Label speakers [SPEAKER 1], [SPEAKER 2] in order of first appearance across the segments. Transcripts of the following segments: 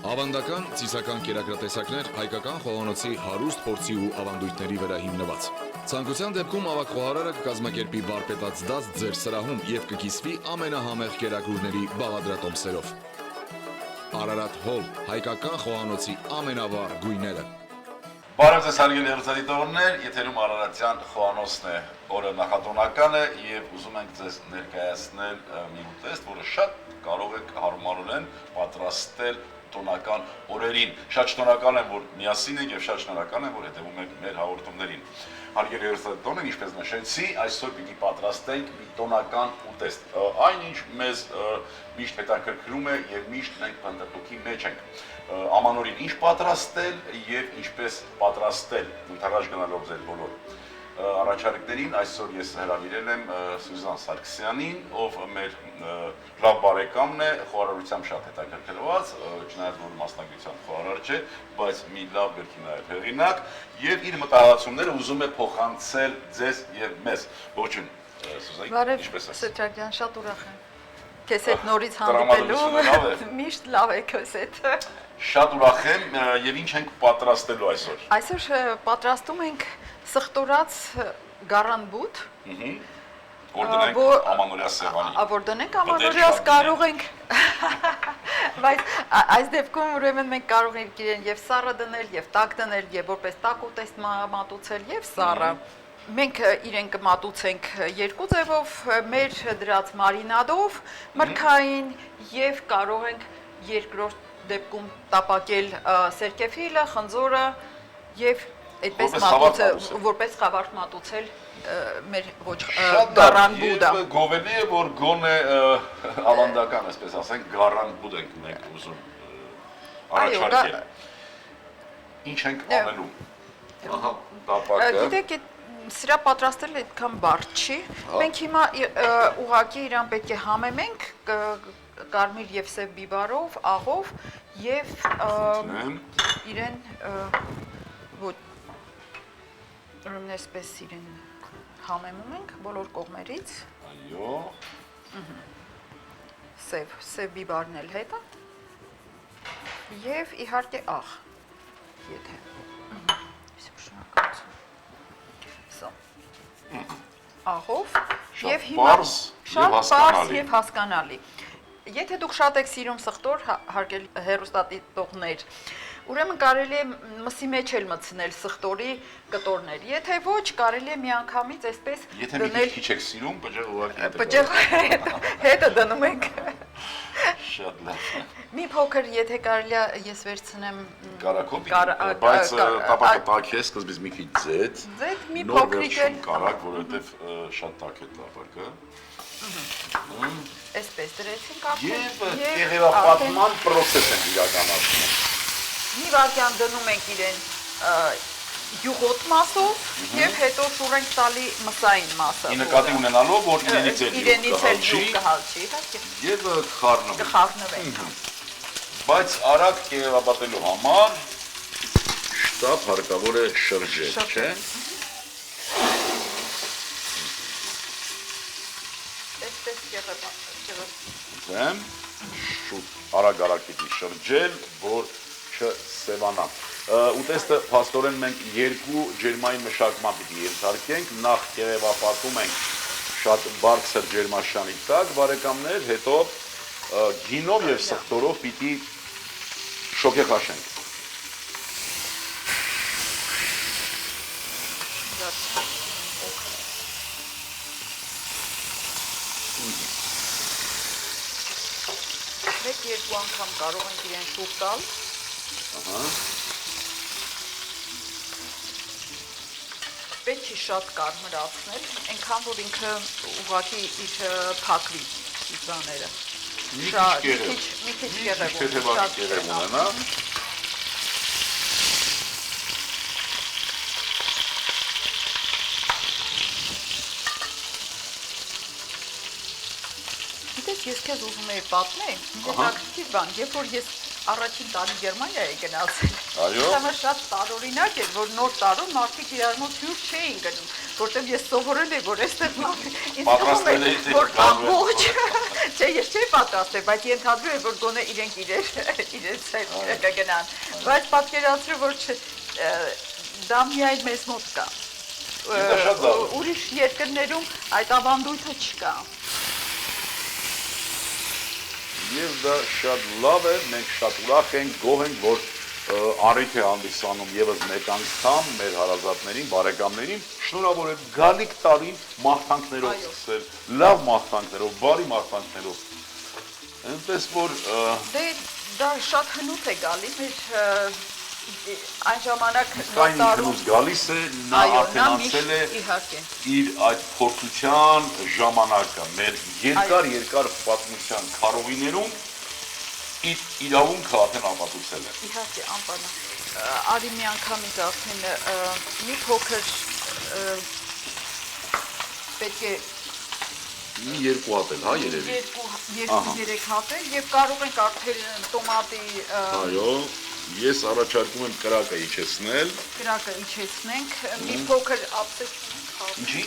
[SPEAKER 1] Ավանդական ծիսական կերակրատեսակներ հայկական խոհանոցի հարուստ փորձի ու ավանդույթների վրա հիմնված։ Ցանկության դեպքում ավագ խոհարարը կկազմակերպի վարպետաց դաս ձեր սրահում եւ կկիսվի ամենահամեղ կերակուրների բաղադրատոմսերով։ Արարատ Հոլ, հայկական խոհանոցի ամենավառ գույները։
[SPEAKER 2] Բարև ձեզ հարգելի հեռուստադիտողներ, եթերում Արարատյան խոհանոցն է, օրը նախատոնական է եւ ուզում ենք ձեզ ներկայացնել մի ուտեստ, որը շատ կարող եք հարմարորեն պատրաստել տոնական օրերին։ Շատ շնորհակալ եմ, որ միասին եք եւ շատ շնորհակալ եմ, որ հետեւում եք մեր հաղորդումներին։ Հարգելի հեռուստադիտողներ, ինչպես նշեցի, այսօր պիտի պատրաստենք մի տոնական ուտեստ։ Այնինչ մեզ միշտ հետաքրքրում է եւ միշտ մենք բնդտուքի մեջ ենք։ Ամանորին ինչ պատրաստել եւ ինչպես պատրաստել, ընդառաջ գնալով ձեր բոլոր առաջարկներին, այսօր ես հրավիրել եմ Սյուզան Սարգսյանին, ով մեր լավ բարեկամն է, խոհարարությամբ շատ հետաքրքրված, չնայած որ մասնագիտությամբ խոհարար չէ, բայց մի լավ գրքի նաև հեղինակ եւ իր մտահղացումները ուզում է փոխանցել ձեզ եւ մեզ։ Ողջույն Սյուզան, ինչպես եք։
[SPEAKER 3] Սեթրագյան, շատ ուրախ եմ։ Քեզ հետ նորից հանդիպելու, միշտ լավ է քեզ հետ։
[SPEAKER 2] Շատ ուրախ եմ եւ ինչ ենք պատրաստելու այսօր։
[SPEAKER 3] Այսօր պատրաստում ենք սխտորած գարանբուտ։
[SPEAKER 2] Որ դնենք ամանորյա սեղանի։
[SPEAKER 3] Որ դնենք ամանորյաս կարող ենք։ Բայց այս դեպքում ուրեմն մենք կարող ենք իրեն եւ սառը դնել, եւ տաք դնել, եւ որպես տաք ուտեստ մատուցել եւ սառը։ Մենք իրեն կմատուցենք երկու ձևով, մեր դրած մարինադով, մրգային եւ կարող ենք երկրորդ դեպքում տապակել սերկեֆիլը, խնձորը եւ այդպես որպես խավարտ մատուցել մեր ոչ գարանբուդը։
[SPEAKER 2] Գովելի է, որ գոնե ավանդական, այսպես ասենք, գարանբուդ ենք մենք ուզում առաջարկել։ Ինչ ենք անելու։ Ահա, տապակը։
[SPEAKER 3] Գիտեք, սրա պատրաստելը այդքան բարդ չի։ Մենք հիմա ուղղակի իրան պետք է համեմենք կարմիր եւ սև բիբարով, աղով եւ իրեն ուրեմն այսպես իրեն համեմում ենք բոլոր կողմերից։
[SPEAKER 2] Այո։
[SPEAKER 3] Սև բիբարն էլ հետը եւ իհարկե աղ։ Եթե աղով եւ հիմա շատ պարզ եւ հասկանալի։ Եթե դուք շատ եք սիրում սխտոր, հարգելի հեռուստադիտողներ, ուրեմն կարելի է մսի մեջ էլ մտցնել սխտորի կտորներ։ Եթե ոչ, կարելի է միանգամից այսպես
[SPEAKER 2] դնել։ Եթե մի քիչ եք սիրում, բջեղը ուղղակի
[SPEAKER 3] բջեղը հետը դնում ենք։
[SPEAKER 2] Շատ լավ։
[SPEAKER 3] Մի փոքր, եթե կարելի է, ես վերցնեմ
[SPEAKER 2] կարակոպի, բայց տապակը տաք է, սկզբից մի քիչ ձետ։
[SPEAKER 3] Ձետ մի փոքրիկ էլ
[SPEAKER 2] կարակ, որովհետև շատ տաք է տապակը։
[SPEAKER 3] Այսպես դրեցինք արդեն
[SPEAKER 2] եւ կեղևապատման process են իրականացնում։
[SPEAKER 3] Մի վարքյան դնում ենք իրեն յուղոտ մասով եւ հետո շուռ ենք տալի մսային մասը։
[SPEAKER 2] Ի նկատի ունենալով, որ իրենից էլ
[SPEAKER 3] յուղ կհալչի, իհարկե։
[SPEAKER 2] Եվ կխառնվի։
[SPEAKER 3] Կխառնվենք։
[SPEAKER 2] Բայց արագ կեղևապատելու համար շտապ հարկավոր է շրջել, չէ՞։
[SPEAKER 3] Այսպես կեղևապատել։
[SPEAKER 2] Դեմ շուտ արագ պիտի շրջել, որ չսևանա։ Ուտեստը փաստորեն մենք երկու ջերմային մշակման պիտի ենթարկենք, նախ կեղևապատում ենք շատ բարձր ջերմաշանի տակ, բարեկամներ, հետո գինով եւ սխտորով պիտի շոկեխաշենք։
[SPEAKER 3] Մեկ երկու անգամ կարող ենք իրեն շուտ տալ։
[SPEAKER 2] Ահա։
[SPEAKER 3] Պետք չի շատ կարմրացնել, այնքան որ ինքը ուղղակի իր փակվի ծիծաները։
[SPEAKER 2] Մի քիչ կեղև ունենա։
[SPEAKER 3] Գիտես, ես քեզ ուզում եի պատմել, հետաքրքիր բան, երբ որ ես առաջին տարի Գերմանիայի գնացել։
[SPEAKER 2] Այո։
[SPEAKER 3] Դա շատ տարօրինակ էր, որ նոր տարում մարդիկ իրար մոտ հյուր չէին գնում, որտեղ ես սովորել եմ, որ այստեղ
[SPEAKER 2] պատրաստել էի
[SPEAKER 3] որ ամբողջ, չէ, ես չէի պատրաստ է, բայց ենթադրում է, որ գոնե իրենք իրենց հետ կգնան։ Բայց պատկերացրու, որ դա միայն մեզ մոտ կա։ Ուրիշ երկրներում այդ ավանդույթը չկա։
[SPEAKER 2] Եվ դա շատ լավ է, մենք շատ ուրախ ենք, գոհ ենք, որ առիթ է հանդիսանում եւս մեկ անգամ մեր հարազատներին, բարեկամներին, շնորհավորել գալիք տարին մաղթանքներով սկսել, լավ մաղթանքներով, բարի մաղթանքներով։ Այնպես որ
[SPEAKER 3] դե դա շատ հնուց է գալի մեր այն ժամանակ
[SPEAKER 2] Կային ինքնուց գալիս է, նա արդենացել է իր այդ փորձության ժամանակը, մեր երկար պատմության քարոզիներում իր իրավունքը արդեն ապացուցել է։
[SPEAKER 3] Իհարկե, անպայման։ Արի մի անգամ ինձ արդեն մի փոքր պետք է
[SPEAKER 2] մի երկու հատ էլ, հա, երևի։
[SPEAKER 3] Երկու-երեք հատ էլ եւ կարող ենք արդեն տոմատի
[SPEAKER 2] Այո, ես առաջարկում եմ կրակը իջեցնել։
[SPEAKER 3] Կրակը իջեցնենք, մի փոքր ափսե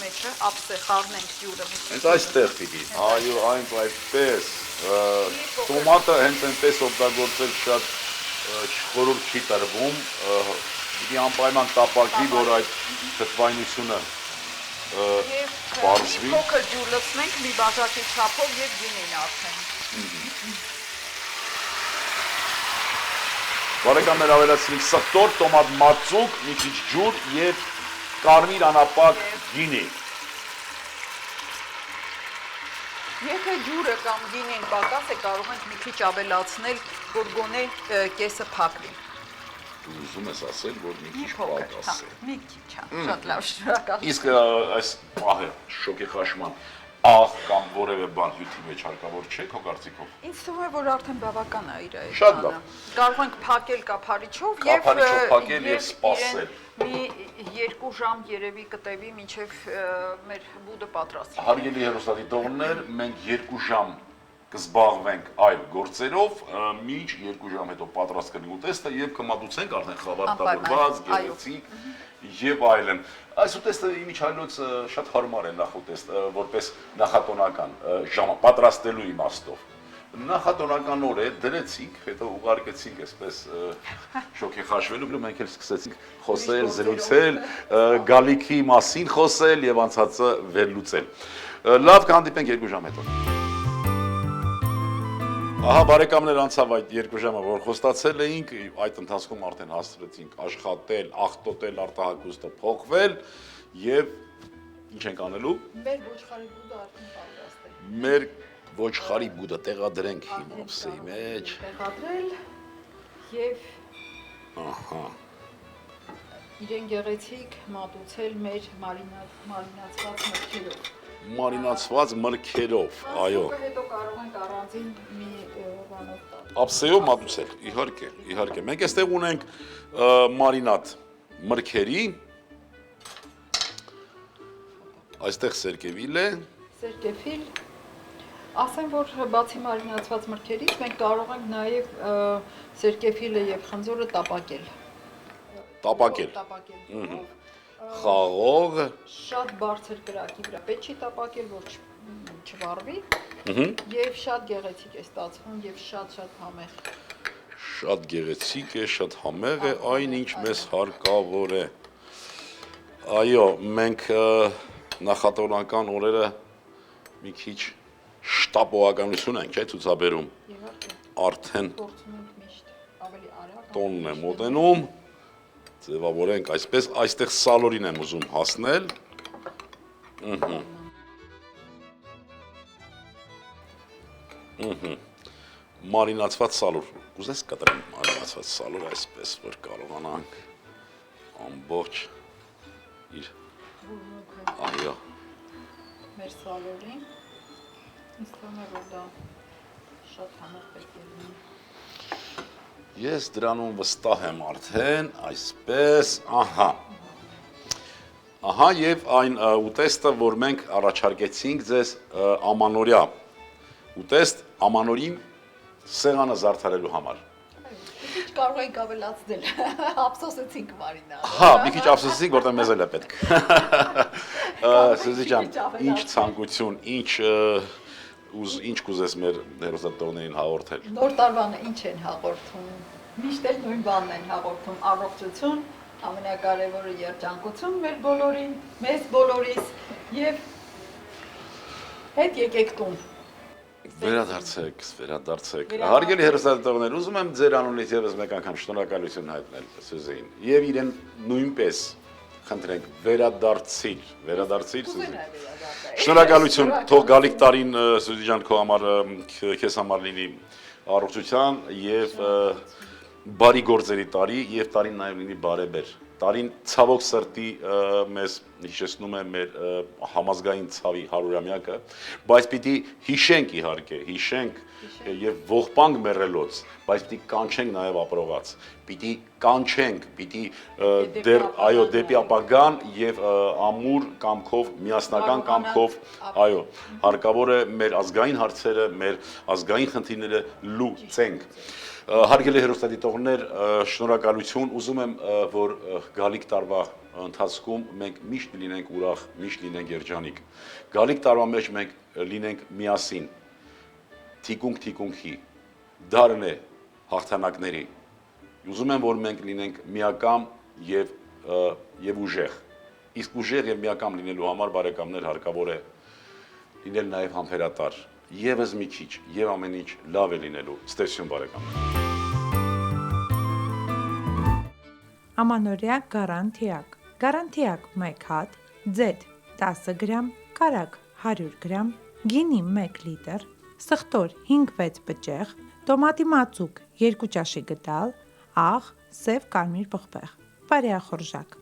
[SPEAKER 3] մեջը, ափսե խառնենք ջուրը։
[SPEAKER 2] Հենց այստեղ պիտի։ Այո, այնպես։ Տոմատը հենց այնպես օգտագործել շատ խորուրդ չի տրվում, պիտի անպայման տապակվի, որ այդ թթվայնությունը բարձվի։
[SPEAKER 3] Մի փոքր ջուր լցնենք մի բաժակի չափով եւ գինին արդեն։
[SPEAKER 2] Բարեկամներ ավելացրինք սխտոր, տոմատ մածուկ, մի քիչ ջուր եւ կարմիր անապակ գինի։
[SPEAKER 3] Եթե ջուրը կամ գինին պակաս է, կարող ենք մի քիչ ավելացնել, որ գոնե կեսը փակվի։
[SPEAKER 2] Դու ուզում ես ասել, որ մի քիչ
[SPEAKER 3] փոքր,
[SPEAKER 2] պակաս է։
[SPEAKER 3] մի քիչ, շատ լավ, շնորհակալ։
[SPEAKER 2] Իսկ այս ահը շոկի խաշման աղ կամ որևէ բան հյութի մեջ հարկավոր չէ քո կարծիքով։
[SPEAKER 3] Ինձ թվում է, որ արդեն բավական է իր այդ
[SPEAKER 2] Շատ լավ։
[SPEAKER 3] Կարող ենք փակել կափարիչով
[SPEAKER 2] Կափարիչով փակել եւ սպասել։
[SPEAKER 3] Մի 2 ժամ երևի կտևի մինչև մեր բուդը պատրաստ լինի։
[SPEAKER 2] Հարգելի հեռուստադիտողներ, մենք 2 ժամ կզբաղվենք այլ գործերով, մինչ 2 ժամ հետո պատրաստ կլինի ուտեստը եւ կմատուցենք արդեն խավարտավորված, գեղեցիկ եւ այլն։ Այս ուտեստը իմիջայլոց շատ հարմար է նախուտեստ, որպես նախատոնական պատրաստելու իմաստով։ Նախատոնական օր է, դրեցինք, հետո ուղարկեցինք այսպես շոկի խաշվելու, ու մենք էլ սկսեցինք խոսել, զրուցել, գալիքի մասին խոսել եւ անցածը վերլուծել։ Լավ, կհանդիպենք 2 ժամ հետո։ Ահա բարեկամներ, անցավ այդ 2 ժամը, որ խոստացել էինք, այդ ընթացքում արդեն հասցրեցինք աշխատել, աղտոտել, արտահայտությունը փոխվել եւ ինչ ենք անելու։
[SPEAKER 3] Մեր ոչխարի բուդը արդեն պատրաստ է։
[SPEAKER 2] Մեր ոչխարի բուդը տեղադրենք հիմա ափսեի մեջ։
[SPEAKER 3] Տեղադրել եւ
[SPEAKER 2] Ահա։
[SPEAKER 3] իրեն գեղեցիկ մատուցել մեր մարինացված մրգերով։
[SPEAKER 2] Մարինացված մրգերով, այո։
[SPEAKER 3] Հետո կարող ենք առանձին մի բանով տալ։
[SPEAKER 2] Ափսեով մատուցել, իհարկե, իհարկե։ Մենք այստեղ ունենք մարինատ մրգերի։ Այստեղ սերկևիլ է։
[SPEAKER 3] Սերկևիլ։ Ասեմ, որ բացի մարինացված մրգերից մենք կարող ենք նաև սերկևիլը եւ խնձորը տապակել։
[SPEAKER 2] Տապակել։ Խաղող։
[SPEAKER 3] Շատ բարձր կրակի վրա պետք չի տապակել, որ չվառվի։ Եվ շատ գեղեցիկ է ստացվում եւ շատ համեղ։
[SPEAKER 2] Շատ գեղեցիկ է, շատ համեղ է, այն ինչ մեզ հարկավոր է։ Այո, մենք նախատոնական օրերը մի քիչ շտապողականություն ենք, չէ՞, ցուցաբերում։ Արդեն տոնն է մոտենում։ Ձևավորենք այսպես, այստեղ սալորին եմ ուզում հասնել։ Մարինացված սալոր։ Կուզես կտրեմ մարինացված սալոր այսպես, որ կարողանանք ամբողջ իր այո։
[SPEAKER 3] Մեր սալորին ինձ թվում է, որ դա շատ համեղ պետք է լինի։
[SPEAKER 2] Ես դրանում վստահ եմ արդեն, այսպես, ահա։ Ահա եւ այն ուտեստը, որ մենք առաջարկեցինք ձեզ ամանորյա ուտեստ ամանորին սեղանը զարդարելու համար։
[SPEAKER 3] Մի քիչ կարող ենք ավելացնել, ափսոսեցինք մարինա։
[SPEAKER 2] Հա, մի քիչ ափսոսեցինք, որտեղ մեզ էլ է պետք։ Սեզի ջան, ինչ ցանկություն, ինչ ինչ կուզես մեր հերոսատողներին հաղորդել։
[SPEAKER 3] Նոր տարվանը ինչ են հաղորդում։ Միշտ էլ նույն բանն են հաղորդում՝ առողջություն, ամենակարևորը երջանկություն մեր բոլորին, մեզ բոլորիս եւ հետ եկեք տուն։
[SPEAKER 2] Վերադարձեք։ Հարգելի հերոսատողներ, ուզում եմ ձեր անունից եւս մեկ անգամ շնորհակալություն հայտնել Սյուզեին եւ իրեն նույնպես խնդրենք վերադարձիր Սյուզի։ Շնորհակալություն, թող գալիք տարին Սյուզի ջան քո համար քեզ համար լինի առողջության եւ բարի գործերի տարի եւ տարին նաեւ լինի բարեբեր։ Տարին ցավոք սրտի մեզ հիշեցնում է մեր համազգային ցավի 100-ամյակը, բայց պիտի հիշենք իհարկե, հիշենք եւ ողբանք մեռելոց, բայց պիտի կանչենք նաեւ ապրողած, պիտի կանչենք, պիտի դեռ այո դեպի ապագան եւ ամուր կամքով, միասնական կամքով, այո, հարկավոր է մեր ազգային հարցերը, մեր ազգային խնդիրները լուծենք։ Հարգելի հերոստատիտողներ, շնորհակալություն, ուզում եմ, որ գալիք տարվա ընթացքում մենք միշտ լինենք ուրախ, միշտ լինենք երջանիկ։ Գալիք տարվա մեջ մենք լինենք միասին, թիկունքի, դարն է հաղթանակների։ Ուզում եմ, որ մենք լինենք միակամ եւ ուժեղ։ Իսկ ուժեղ եւ միակամ լինելու համար բարեկամներ հարկավոր է լինել նաեւ համբերատար։ Եվս մի քիչ, եւ ամեն ինչ լավ է լինելու։ Ստեսյուն բարեկամներ։
[SPEAKER 4] Ամանորյա Գարանտիակ 1 հատ, ձեթ 10 գրամ, կարագ 100 գրամ, գինի 1 լիտր, սխտոր 5-6 բջեղ, տոմատի մածուկ 2 ճաշի գդալ, աղ, սև կարմիր պղպեղ, բարեախորժակ։